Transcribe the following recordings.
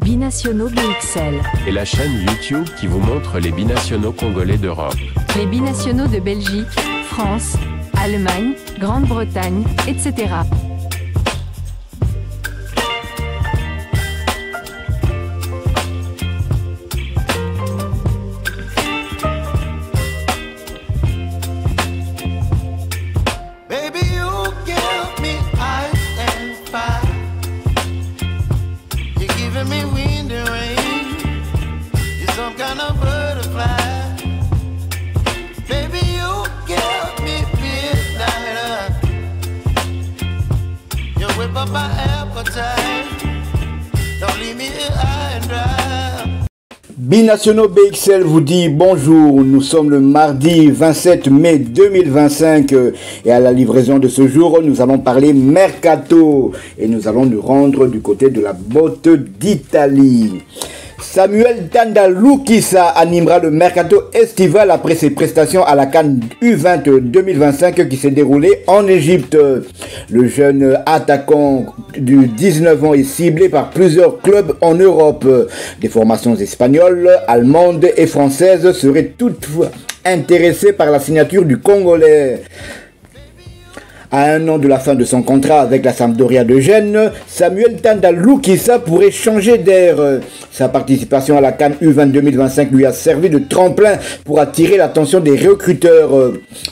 Binationaux BXL. Et la chaîne YouTube qui vous montre les binationaux congolais d'Europe. Les binationaux de Belgique, France, Allemagne, Grande-Bretagne, etc. Binationaux BXL vous dit bonjour, nous sommes le mardi 27 mai 2025 et à la livraison de ce jour, nous allons parler mercato et nous allons nous rendre du côté de la botte d'Italie. Samuel Tanda-Loukissa animera le mercato estival après ses prestations à la CAN U20 2025 qui s'est déroulée en Égypte. Le jeune attaquant de 19 ans est ciblé par plusieurs clubs en Europe. Des formations espagnoles, allemandes et françaises seraient toutefois intéressées par la signature du Congolais. À un an de la fin de son contrat avec la Sampdoria de Gênes, Samuel Tanda-Loukissa pourrait changer d'air. Sa participation à la CAN U20 2025 lui a servi de tremplin pour attirer l'attention des recruteurs.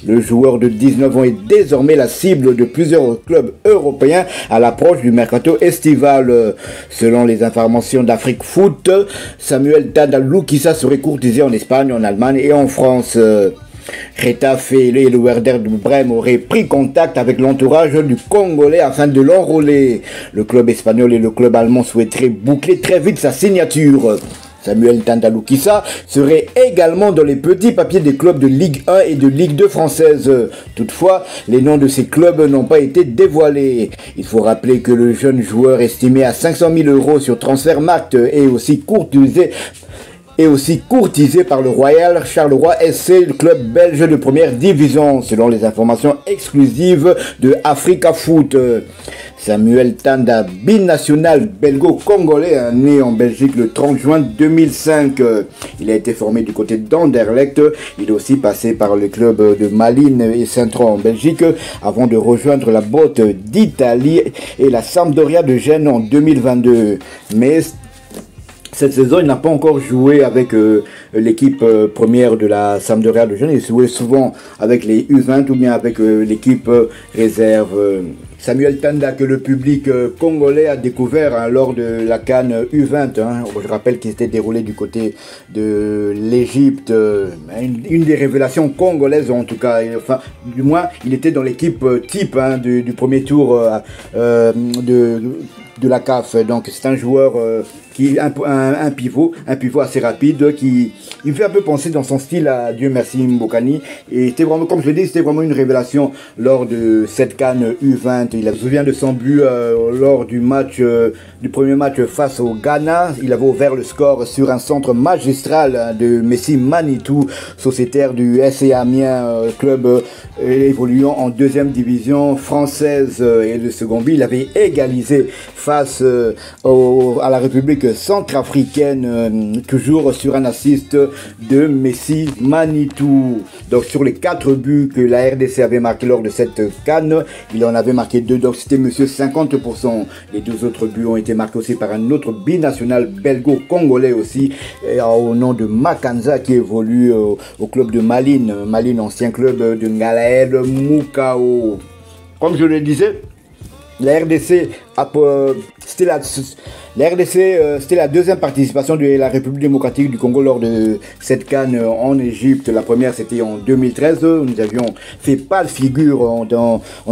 Le joueur de 19 ans est désormais la cible de plusieurs clubs européens à l'approche du mercato estival. Selon les informations d'Afrique Foot, Samuel Tanda-Loukissa serait courtisé en Espagne, en Allemagne et en France. Retafe et le Werder de Brême auraient pris contact avec l'entourage du Congolais afin de l'enrôler. Le club espagnol et le club allemand souhaiteraient boucler très vite sa signature. Samuel Tanda-Loukissa serait également dans les petits papiers des clubs de Ligue 1 et de Ligue 2 française. Toutefois, les noms de ces clubs n'ont pas été dévoilés. Il faut rappeler que le jeune joueur estimé à 500 000 € sur Transfermarkt est aussi courtisé par le Royal Charleroi SC, le club belge de première division, selon les informations exclusives de Africa Foot. Samuel Tanda, binational belgo-congolais, né en Belgique le 30 juin 2005. Il a été formé du côté d'Anderlecht. Il est aussi passé par le club de Malines et Saint-Ouen en Belgique avant de rejoindre la botte d'Italie et la Sampdoria de Gênes en 2022. Mais cette saison, il n'a pas encore joué avec l'équipe première de la Sampdoria de Gênes. Il jouait souvent avec les U20 ou bien avec l'équipe réserve. Samuel Tanda, que le public congolais a découvert lors de la CAN U20. Je rappelle qu'il s'était déroulé du côté de l'Égypte. Une des révélations congolaises en tout cas. Enfin, du moins, il était dans l'équipe type du premier tour de la CAF. Donc c'est un joueur qui un pivot assez rapide qui il me fait un peu penser dans son style à Dieu merci Mbokani, et c'était vraiment, comme je l'ai dit, c'était vraiment une révélation lors de cette CAN U20. Il se souvient de son but lors du premier match face au Ghana. Il avait ouvert le score sur un centre magistral de Messi Manitou, sociétaire du SC Amiens, club évoluant en deuxième division française, et le second but il avait égalisé face à la République centrafricaine, toujours sur un assist de Messi Manitou. Donc sur les 4 buts que la RDC avait marqué lors de cette CAN, il en avait marqué 2, donc c'était monsieur 50%. Les 2 autres buts ont été marqués aussi par un autre binational belgo-congolais aussi, au nom de Makanza, qui évolue au club de Malines, ancien club de Ngalael Moukao. Comme je le disais, la RDC c'était la deuxième participation de la République démocratique du Congo lors de cette CAN en Égypte. La première, c'était en 2013. Nous avions fait pâle figure en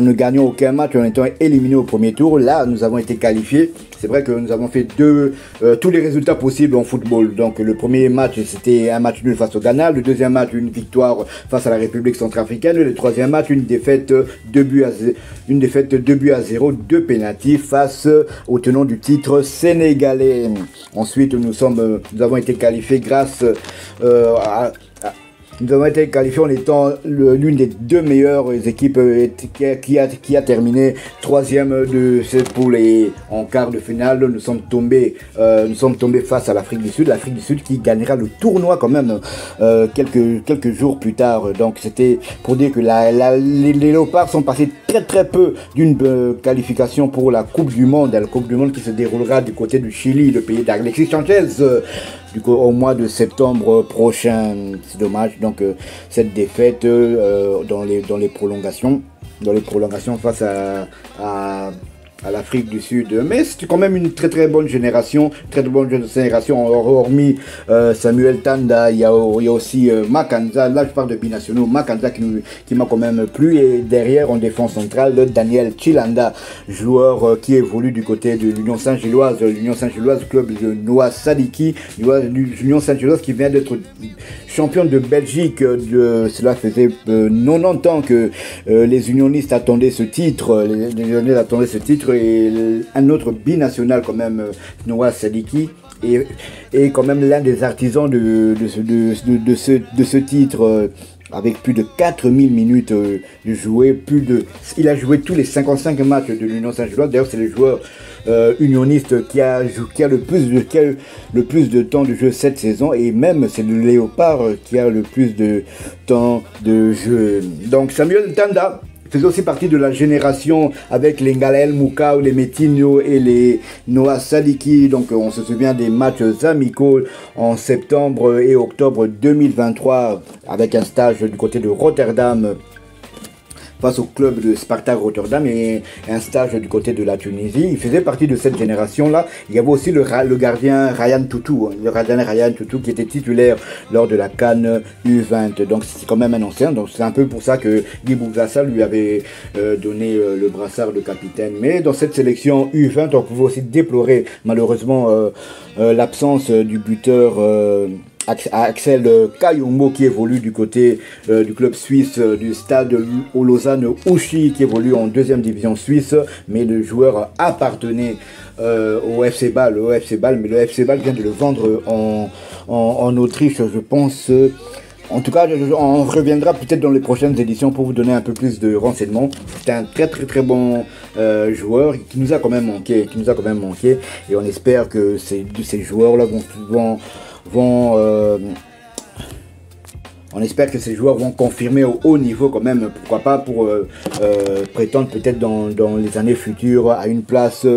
ne gagnant aucun match, en étant éliminés au premier tour. Là, nous avons été qualifiés. C'est vrai que nous avons fait tous les résultats possibles en football. Donc, le premier match, c'était un match nul face au Ghana. Le deuxième match, une victoire face à la République centrafricaine. Le troisième match, une défaite 2 buts à 0, 2 pénaltys face au tenant du titre sénégalais. Ensuite, nous avons été qualifiés grâce Nous avons été qualifiés en étant l'une des deux meilleures équipes qui a terminé troisième de cette poule, et en quart de finale nous sommes tombés face à l'Afrique du Sud. L'Afrique du Sud qui gagnera le tournoi quand même quelques jours plus tard. Donc c'était pour dire que les Léopards sont passés très peu d'une qualification pour la Coupe du Monde, qui se déroulera du côté du Chili, le pays d'Alexis Sanchez, au mois de septembre prochain. C'est dommage, donc cette défaite dans les prolongations face à l'Afrique du Sud. Mais c'est quand même une très bonne génération, hormis Samuel Tanda. Il y a aussi Makanza. Là je parle de binationaux. Makanza qui m'a quand même plu, et derrière en défense centrale Daniel Chilanda, joueur qui évolue du côté de l'Union Saint-Gilloise, club de Noah Sadiki, l'Union Saint-Gilloise qui vient d'être champion de Belgique. Cela faisait 90 ans que les unionistes attendaient ce titre, et un autre binational quand même, Noah Sadiki, et quand même l'un des artisans de ce titre, avec plus de 4000 minutes jouées, il a joué tous les 55 matchs de l'Union Saint-Gilloise. D'ailleurs c'est le joueur unioniste qui a le plus de temps de jeu cette saison, et même c'est le Léopard qui a le plus de temps de jeu. Donc Samuel Tanda faisait aussi partie de la génération avec les Ngalael Moukau, les Metinho et les Noah Sadiki. Donc on se souvient des matchs amicaux en septembre et octobre 2023 avec un stage du côté de Rotterdam face au club de Spartak Rotterdam, et un stage du côté de la Tunisie. Il faisait partie de cette génération-là. Il y avait aussi le gardien Ryan Toutou, qui était titulaire lors de la CAN U20. Donc c'est quand même un ancien. Donc c'est un peu pour ça que Guy Bougassar lui avait donné le brassard de capitaine. Mais dans cette sélection U20, on pouvait aussi déplorer malheureusement l'absence du buteur Axel Kayumbo, qui évolue du côté du club suisse du stade Lausanne Ouchy, qui évolue en deuxième division suisse, mais le joueur appartenait au FC Bâle, mais le FC Bâle vient de le vendre en Autriche, je pense. En tout cas, on reviendra peut-être dans les prochaines éditions pour vous donner un peu plus de renseignements. C'est un très bon joueur qui nous a quand même manqué, et on espère que ces joueurs-là on espère que ces joueurs vont confirmer au haut niveau quand même, pourquoi pas, pour prétendre peut-être dans les années futures à une place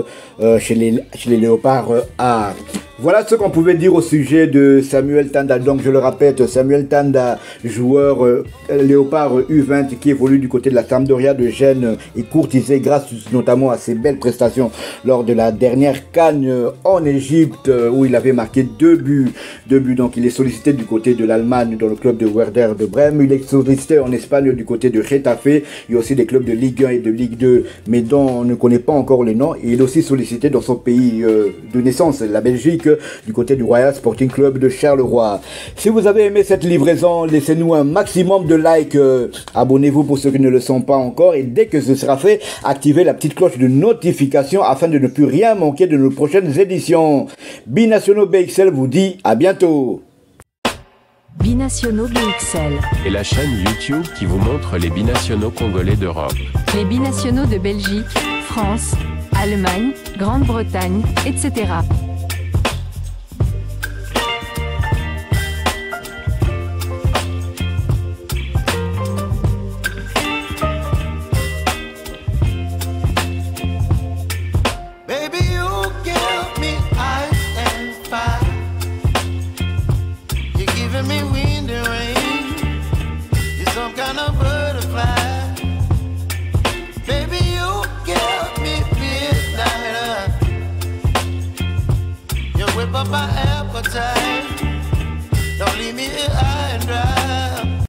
chez les Léopards A. Voilà ce qu'on pouvait dire au sujet de Samuel Tanda. Donc je le répète, Samuel Tanda, joueur Léopard U20 qui évolue du côté de la Sampdoria de Gênes, et courtisé grâce notamment à ses belles prestations lors de la dernière CAN en Égypte, où il avait marqué deux buts. Donc il est sollicité du côté de l'Allemagne dans le club de Werder de Brême. Il est sollicité en Espagne du côté de Getafe. Il y a aussi des clubs de Ligue 1 et de Ligue 2, mais dont on ne connaît pas encore les noms. Et il est aussi sollicité dans son pays de naissance, la Belgique, du côté du Royal Sporting Club de Charleroi. Si vous avez aimé cette livraison, laissez-nous un maximum de likes, abonnez-vous pour ceux qui ne le sont pas encore, et dès que ce sera fait, activez la petite cloche de notification afin de ne plus rien manquer de nos prochaines éditions. Binationaux BXL vous dit à bientôt. Binationaux BXL. Et la chaîne YouTube qui vous montre les binationaux congolais d'Europe. Les binationaux de Belgique, France, Allemagne, Grande-Bretagne, etc. Me wind and rain, you're some kind of butterfly. Baby, you give me midnight. You whip up my appetite. Don't leave me here high and dry.